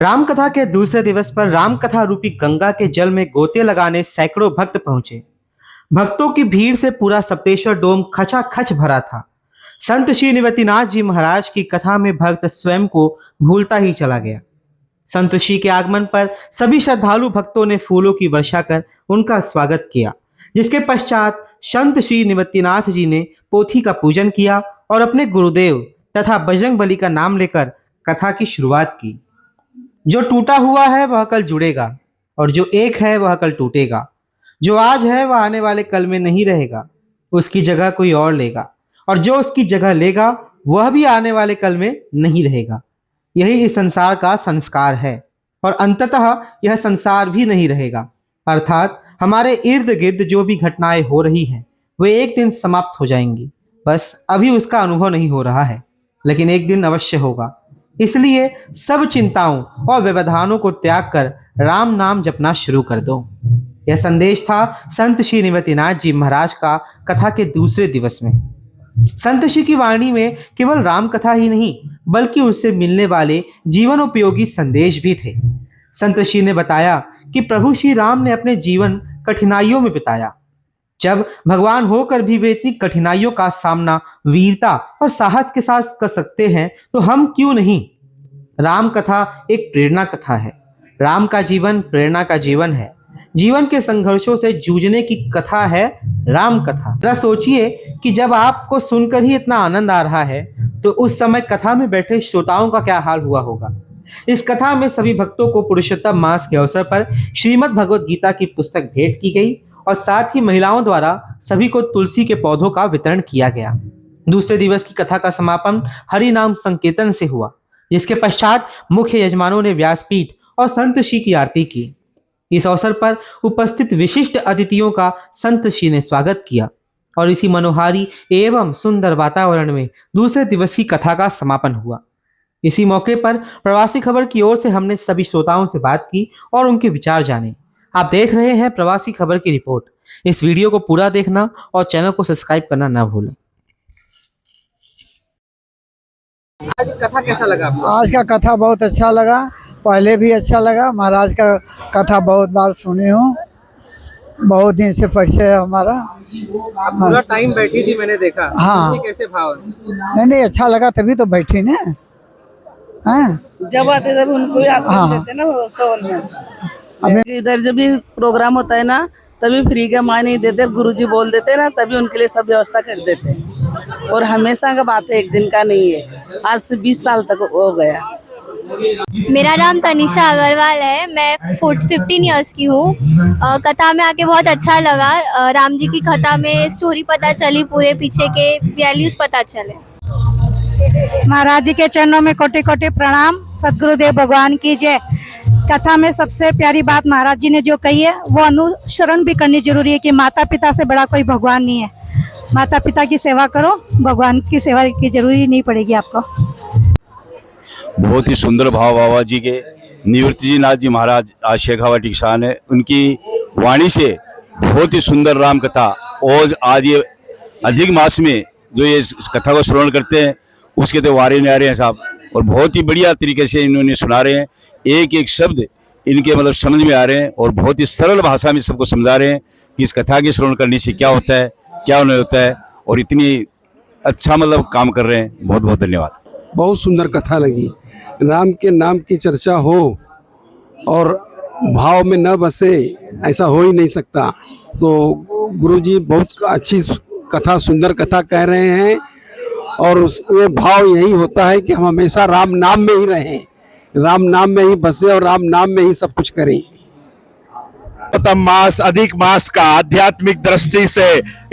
राम कथा के दूसरे दिवस पर राम कथा रूपी गंगा के जल में गोते लगाने सैकड़ों भक्त पहुंचे। भक्तों की भीड़ से पूरा सप्तेश्वर डोम खचाखच भरा था। संत श्री निवृत्तिनाथ जी महाराज की कथा में भक्त स्वयं को भूलता ही चला गया। संत श्री के आगमन पर सभी श्रद्धालु भक्तों ने फूलों की वर्षा कर उनका स्वागत किया, जिसके पश्चात संत श्री निवृत्तिनाथ जी ने पोथी का पूजन किया और अपने गुरुदेव तथा बजरंग बली का नाम लेकर कथा की शुरुआत की। जो टूटा हुआ है वह कल जुड़ेगा और जो एक है वह कल टूटेगा। जो आज है वह आने वाले कल में नहीं रहेगा, उसकी जगह कोई और लेगा, और जो उसकी जगह लेगा वह भी आने वाले कल में नहीं रहेगा। यही इस संसार का संस्कार है और अंततः यह संसार भी नहीं रहेगा। अर्थात हमारे इर्द गिर्द जो भी घटनाएं हो रही हैं वे एक दिन समाप्त हो जाएंगी। बस अभी उसका अनुभव नहीं हो रहा है, लेकिन एक दिन अवश्य होगा। इसलिए सब चिंताओं और व्यवधानों को त्याग कर राम नाम जपना शुरू कर दो। यह संदेश था संत श्री निवृत्तिनाथ जी महाराज का कथा के दूसरे दिवस में। संत श्री की वाणी में केवल राम कथा ही नहीं बल्कि उससे मिलने वाले जीवन उपयोगी संदेश भी थे। संत श्री ने बताया कि प्रभु श्री राम ने अपने जीवन कठिनाइयों में बिताया। जब भगवान होकर भी वे इतनी कठिनाइयों का सामना वीरता और साहस के साथ कर सकते हैं तो हम क्यों नहीं। राम कथा एक प्रेरणा कथा है। राम का जीवन प्रेरणा का जीवन है। जीवन के संघर्षों से जूझने की कथा है राम कथा। जरा सोचिए कि जब आपको सुनकर ही इतना आनंद आ रहा है तो उस समय कथा में बैठे श्रोताओं का क्या हाल हुआ होगा। इस कथा में सभी भक्तों को पुरुषोत्तम मास के अवसर पर श्रीमद् भगवद गीता की पुस्तक भेंट की गई और साथ ही महिलाओं द्वारा सभी को तुलसी के पौधों का वितरण किया गया। दूसरे दिवस की कथा का समापन हरि नाम संकीर्तन से हुआ, जिसके पश्चात मुख्य यजमानों ने व्यासपीठ और संत श्री की आरती की। इस अवसर पर उपस्थित विशिष्ट अतिथियों का संत श्री ने स्वागत किया और इसी मनोहारी एवं सुंदर वातावरण में दूसरे दिवस की कथा का समापन हुआ। इसी मौके पर प्रवासी खबर की ओर से हमने सभी श्रोताओं से बात की और उनके विचार जाने। आप देख रहे हैं प्रवासी खबर की रिपोर्ट। इस वीडियो को पूरा देखना और चैनल को सब्सक्राइब करना ना भूलें। आज कथा कैसा लगा आपको? आज का कथा बहुत अच्छा लगा, पहले भी अच्छा लगा। महाराज का कथा बहुत बार सुने हूँ, बहुत दिन से परिचय है हमारा। आप पूरा टाइम बैठी थी, मैंने देखा। हाँ, कैसे भाव? नहीं अच्छा लगा तभी तो बैठी ना। हाँ, जब आते तब उनको आसन देते ना सोन में। अभी इधर जब भी प्रोग्राम होता है ना तभी फ्री का माँ नहीं देते, गुरुजी बोल देते ना तभी उनके लिए सब व्यवस्था कर देते हैं। और हमेशा का बात है, एक दिन का नहीं है। आज से 20 साल तक हो गया। मेरा नाम तनिषा अग्रवाल है, मैं 15 इयर्स की हूँ। कथा में आके बहुत अच्छा लगा। राम जी की कथा में स्टोरी पता चली, पूरे पीछे के वैल्यूज पता चले। महाराज जी के चरणों में कोटि कोटि प्रणाम। सदगुरुदेव भगवान की जय। कथा में सबसे प्यारी बात महाराज जी ने जो कही है वो अनुसरण भी करनी जरूरी है कि माता पिता से बड़ा कोई भगवान नहीं है। माता पिता की सेवा करो, भगवान की सेवा की जरूरी नहीं पड़ेगी आपको। बहुत ही सुंदर भाव बाबा जी के निवृत्ति जी नाथ जी महाराज आज शेखावाटी किसान है, उनकी वाणी से बहुत ही सुंदर राम कथा। और आज ये अधिक मास में जो ये इस कथा को श्रवण करते हैं उसके तो वारे नहीं आ रहे हैं साहब, और बहुत ही बढ़िया तरीके से इन्होंने सुना रहे हैं। एक एक शब्द इनके मतलब समझ में आ रहे हैं और बहुत ही सरल भाषा में सबको समझा रहे हैं कि इस कथा की श्रवण करने से क्या होता है, क्या नहीं होता है, और इतनी अच्छा मतलब काम कर रहे हैं। बहुत बहुत धन्यवाद। बहुत सुंदर कथा लगी। राम के नाम की चर्चा हो और भाव में न बसे ऐसा हो ही नहीं सकता। तो गुरुजी बहुत अच्छी कथा, सुंदर कथा कह रहे हैं और उसमें भाव यही होता है कि हम हमेशा राम नाम में ही रहें, राम नाम में ही बसे और राम नाम में ही सब कुछ करें। मास अधिक मास का आध्यात्मिक दृष्टि से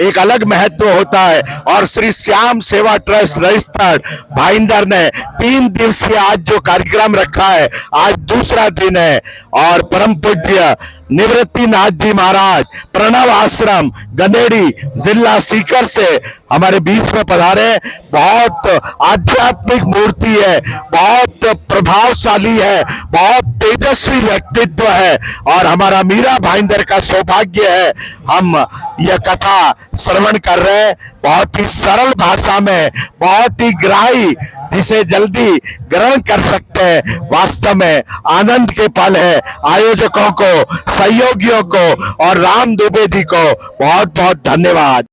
एक अलग महत्व होता है और श्री श्याम सेवा ट्रस्ट रजिस्टर्ड भाईंदर ने 3 दिवसीय आज जो कार्यक्रम रखा है, आज दूसरा दिन है और परम पूज्य निवृत्तिनाथ जी महाराज प्रणव आश्रम गंदेड़ी जिला सीकर से हमारे बीच में पधारे। बहुत आध्यात्मिक मूर्ति है, बहुत प्रभावशाली है, बहुत तेजस्वी व्यक्तित्व है और हमारा मीरा भाईंदर का सौभाग्य है हम यह कथा श्रवण कर रहे हैं। बहुत ही सरल भाषा में, बहुत ही ग्राही, जिसे जल्दी ग्रहण कर सकते हैं। वास्तव में आनंद के पल है। आयोजकों को, सहयोगियों को और राम दुबे जी को बहुत बहुत धन्यवाद।